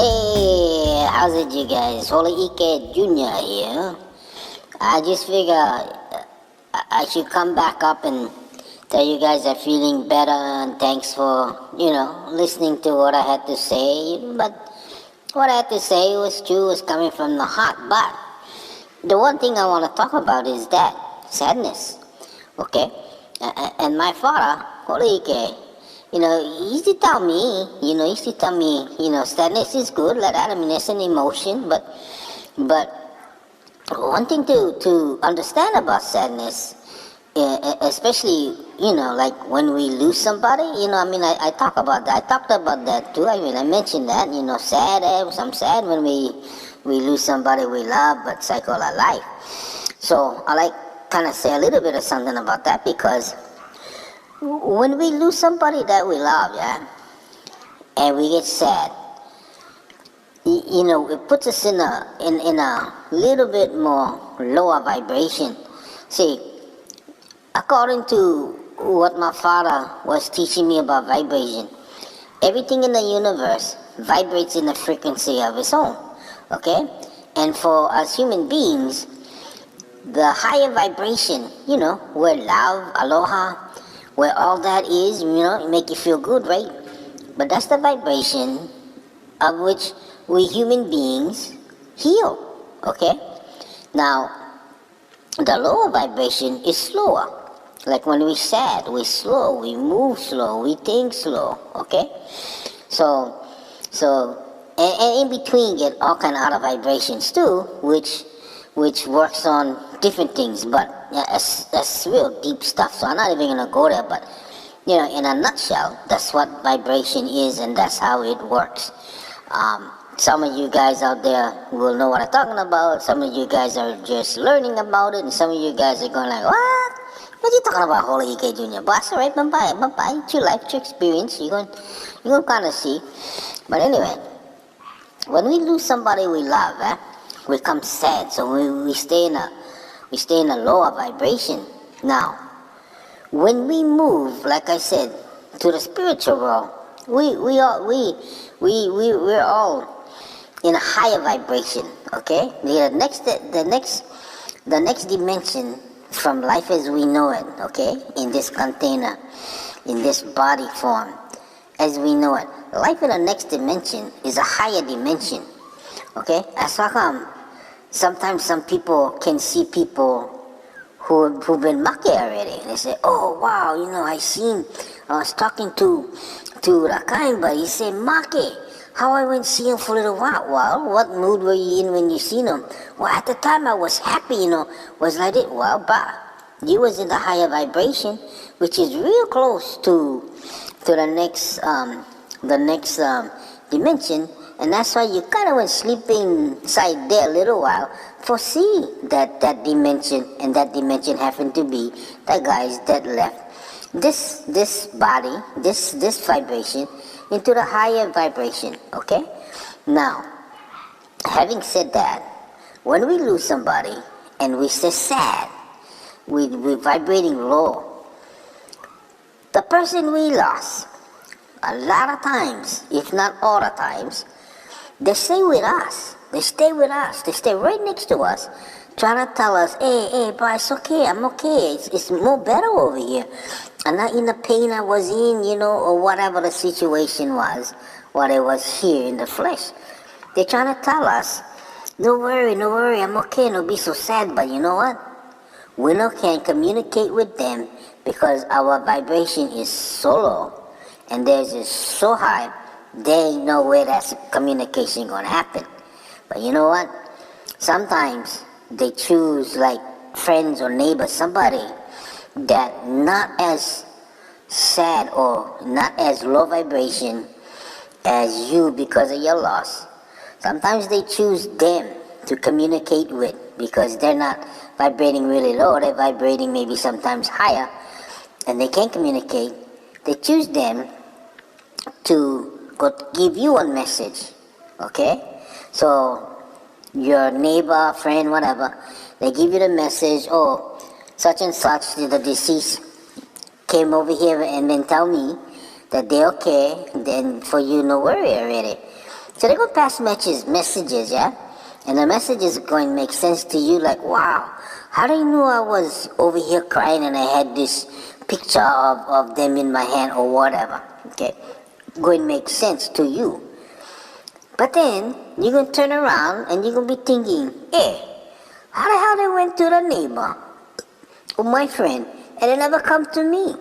Hey, how's it, you guys? Holoike Jr. here. I just figure I should come back up and tell you guys I'm feeling better, and thanks for, listening to what I had to say. But what I had to say was true, was coming from the heart. But the one thing I want to talk about is that sadness, okay? And my father, Holoike, he used to tell me, sadness is good, like that. I mean, it's an emotion, but one thing to understand about sadness, especially, like when we lose somebody, I talked about that too. I mean, I mentioned that, sad, I'm sad when we lose somebody we love, but cycle our life. So I like kind of say a little bit of something about that, because when we lose somebody that we love, yeah, and we get sad, it puts us in a little bit more lower vibration. See, according to what my father was teaching me about vibration, everything in the universe vibrates in a frequency of its own, okay? And for us human beings, the higher vibration, where love, aloha, where all that is, make you feel good, right? But that's the vibration of which we human beings heal, okay? Now, the lower vibration is slower. Like when we're sad, we're slow, we move slow, we think slow, okay? So, and in between get all kind of other vibrations too, which works on different things, but yeah, that's real deep stuff, so I'm not even gonna go there. But in a nutshell, that's what vibration is, and that's how it works. Some of you guys out there will know what I'm talking about. Some of you guys are just learning about it, and some of you guys are going like, what? What are you talking about, Holoike Jr.? But that's alright, bye. It's your life, it's your experience. You're gonna kind of see. But anyway, when we lose somebody we love, we become sad, so we stay in a lower vibration. Now, when we move, like I said, to the spiritual world, we're all in a higher vibration. Okay, the next dimension from life as we know it. Okay, in this container, in this body form, as we know it, life in the next dimension is a higher dimension. Okay, that's how come sometimes some people can see people who've been maki already. They say, oh wow, I was talking to Rakain, but he said maki. How I went see him for a little while. Well, what mood were you in when you seen him? Well, at the time I was happy, was like it. Well, but you was in the higher vibration, which is real close to the next dimension. And that's why you kind of went sleeping inside there a little while for see that dimension, and that dimension happened to be the guys that left this body, this vibration, into the higher vibration, okay? Now, having said that, when we lose somebody and we stay sad, we're vibrating low, the person we lost, a lot of times, if not all the times, they stay with us. They stay right next to us, trying to tell us, hey, bro, it's okay, I'm okay, it's more better over here. I'm not in the pain I was in, or whatever the situation was, what it was here in the flesh. They're trying to tell us, no worry, I'm okay, don't be so sad. But you know what? We can't communicate with them because our vibration is so low and theirs is so high, there ain't no way that communication gonna happen. But you know what? Sometimes they choose like friends or neighbors, somebody that not as sad or not as low vibration as you because of your loss. Sometimes they choose them to communicate with because they're not vibrating really low, they're vibrating maybe sometimes higher, and they can't communicate. They choose them to go give you a message, okay? So your neighbor, friend, whatever, they give you the message, oh, such and such, the deceased came over here and then tell me that they're okay, then for you, no worry already. So they're gonna pass messages, yeah? And the messages are going to make sense to you like, wow, how do you know I was over here crying and I had this picture of them in my hand or whatever, okay? Going to make sense to you. But then, you're going to turn around and you're going to be thinking, hey, how the hell they went to the neighbor or my friend and they never come to me?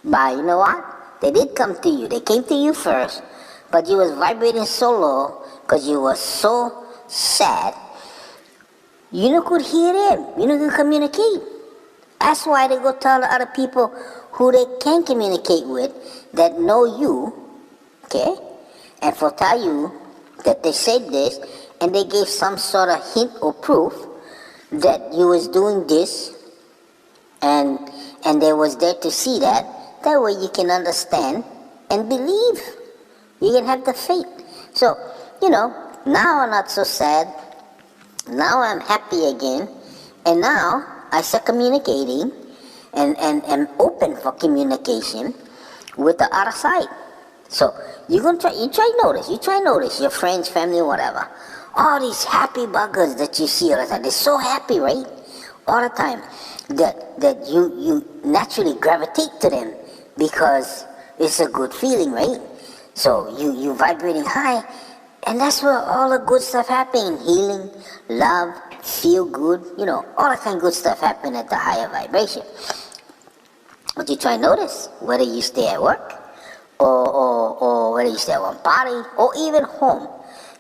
But you know what? They did come to you. They came to you first, but you was vibrating so low because you were so sad. You no could hear them. You no could communicate. That's why they go tell the other people who they can communicate with that know you, okay? And for tell you that they said this and they gave some sort of hint or proof that you was doing this and they was there to see that. That way you can understand and believe. You can have the faith. So, you know, now I'm not so sad. Now I'm happy again. And now I start communicating and am open for communication with the other side. So you try notice your friends, family, whatever. All these happy buggers that you see all the time. They're so happy, right? All the time. That you naturally gravitate to them because it's a good feeling, right? So you vibrating high, and that's where all the good stuff happen. Healing, love, feel good, you know, all that kind of good stuff happen at the higher vibration. But you try to notice whether you stay at work or whether you stay at one party or even home.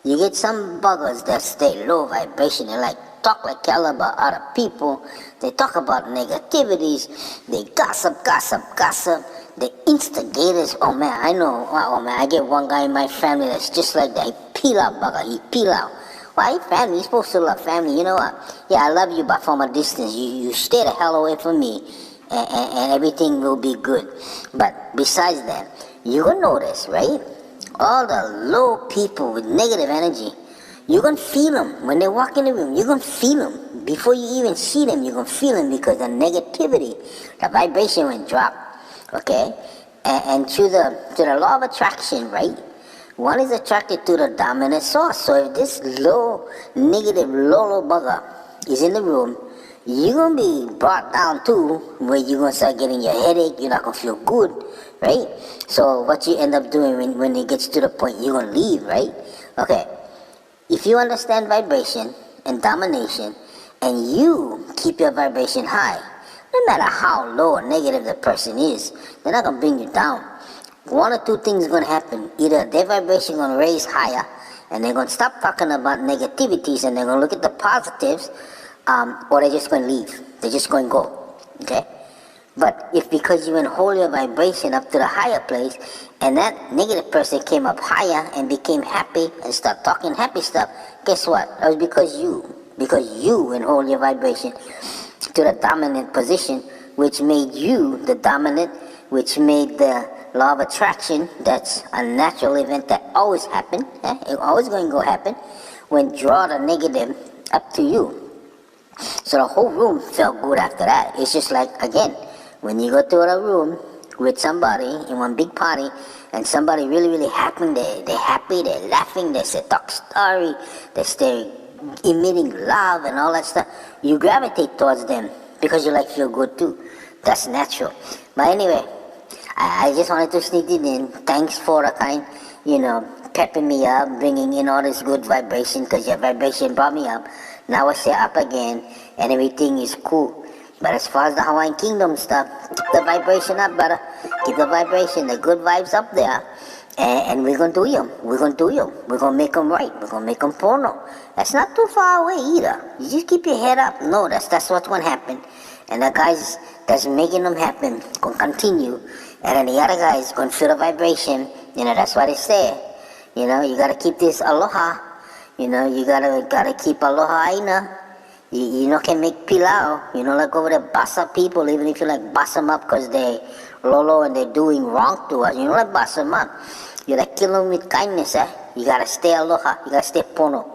You get some buggers that stay low vibration and talk like hell about other people. They talk about negativities. They gossip. The instigators, oh man, I know, I get one guy in my family that's just like that. He peel out, bugger, he peel out. Why, family, you're supposed to love family, you know what? Yeah, I love you, but from a distance, you stay the hell away from me, and everything will be good. But besides that, you're gonna notice, right? All the low people with negative energy, you're gonna feel them when they walk in the room. You're gonna feel them before you even see them. You're gonna feel them because the negativity, the vibration will drop. Okay, and to the law of attraction, right? One is attracted to the dominant source. So if this low bugger is in the room, you're gonna be brought down too, where you're gonna start getting your headache. You're not gonna feel good, right? So what you end up doing when it gets to the point you're gonna leave, right? Okay, if you understand vibration and domination, and you keep your vibration high. No matter how low or negative the person is, they're not going to bring you down. One or two things are going to happen. Either their vibration is going to raise higher, and they're going to stop talking about negativities, and they're going to look at the positives, or they're just going to leave. They're just going to go. Okay? But if because you hold your vibration up to the higher place, and that negative person came up higher and became happy and start talking happy stuff, guess what? That was because you hold your vibration to the dominant position, which made you the dominant, which made the law of attraction, that's a natural event that always happen, it's always going to go happen, when draw the negative up to you. So the whole room felt good after that. It's just like, again, when you go to a room with somebody in one big party, and somebody really, really happy, they're happy, they're laughing, they say talk story, they're emitting love and all that stuff, you gravitate towards them because you feel good too. That's natural. But anyway, I just wanted to sneak it in. Thanks for the kind, pepping me up, bringing in all this good vibration, because your vibration brought me up. Now I stay up again and everything is cool. But as far as the Hawaiian Kingdom stuff, keep the vibration up, brother. Keep the vibration, the good vibes up there. And we're going to do them. We're going to make them right. We're going to make them porno. That's not too far away either. You just keep your head up. No, that's what's going to happen. And the guys that's making them happen going to continue. And then the other guys going to feel the vibration. That's what they say. You got to keep this aloha. You got to keep aloha aina. You can make pilau. Over there, boss up people, even if you boss them up because they lolo and they're doing wrong to us. Boss them up. You kill them with kindness, You gotta stay aloha. You gotta stay pono.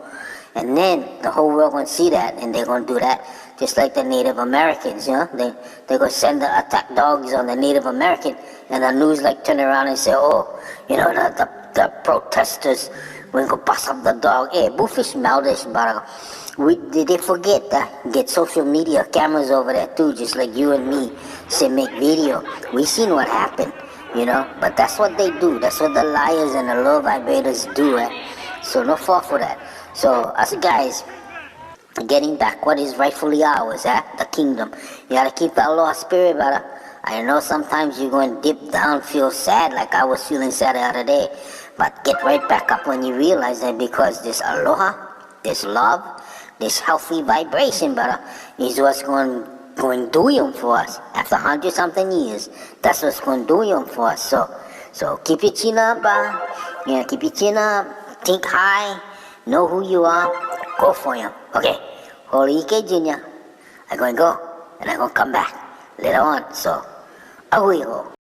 And then the whole world gonna see that, and they're gonna do that just like the Native Americans, They're gonna send the attack dogs on the Native American, and the news turn around and say, oh, the protesters We go bust up the dog. Hey, Bullfish Maldish, but did they forget that get social media cameras over there too, just like you and me say make video. We seen what happened, but that's what they do. That's what the liars and the low vibrators do, eh? So no fault for that. So us guys, getting back what is rightfully ours, the kingdom. You gotta keep that lost spirit, brother. I know sometimes you're going to dip down, feel sad, like I was feeling sad the other day. But get right back up when you realize that, because this aloha, this love, this healthy vibration, brother, is what's going to do you for us. After 100-something years, that's what's going to do you for us. So keep your chin up, keep your chin up, think high, know who you are, go for him. Okay, Holoike Jr., I'm going to go, and I'm going to come back later on. So, ahuiho.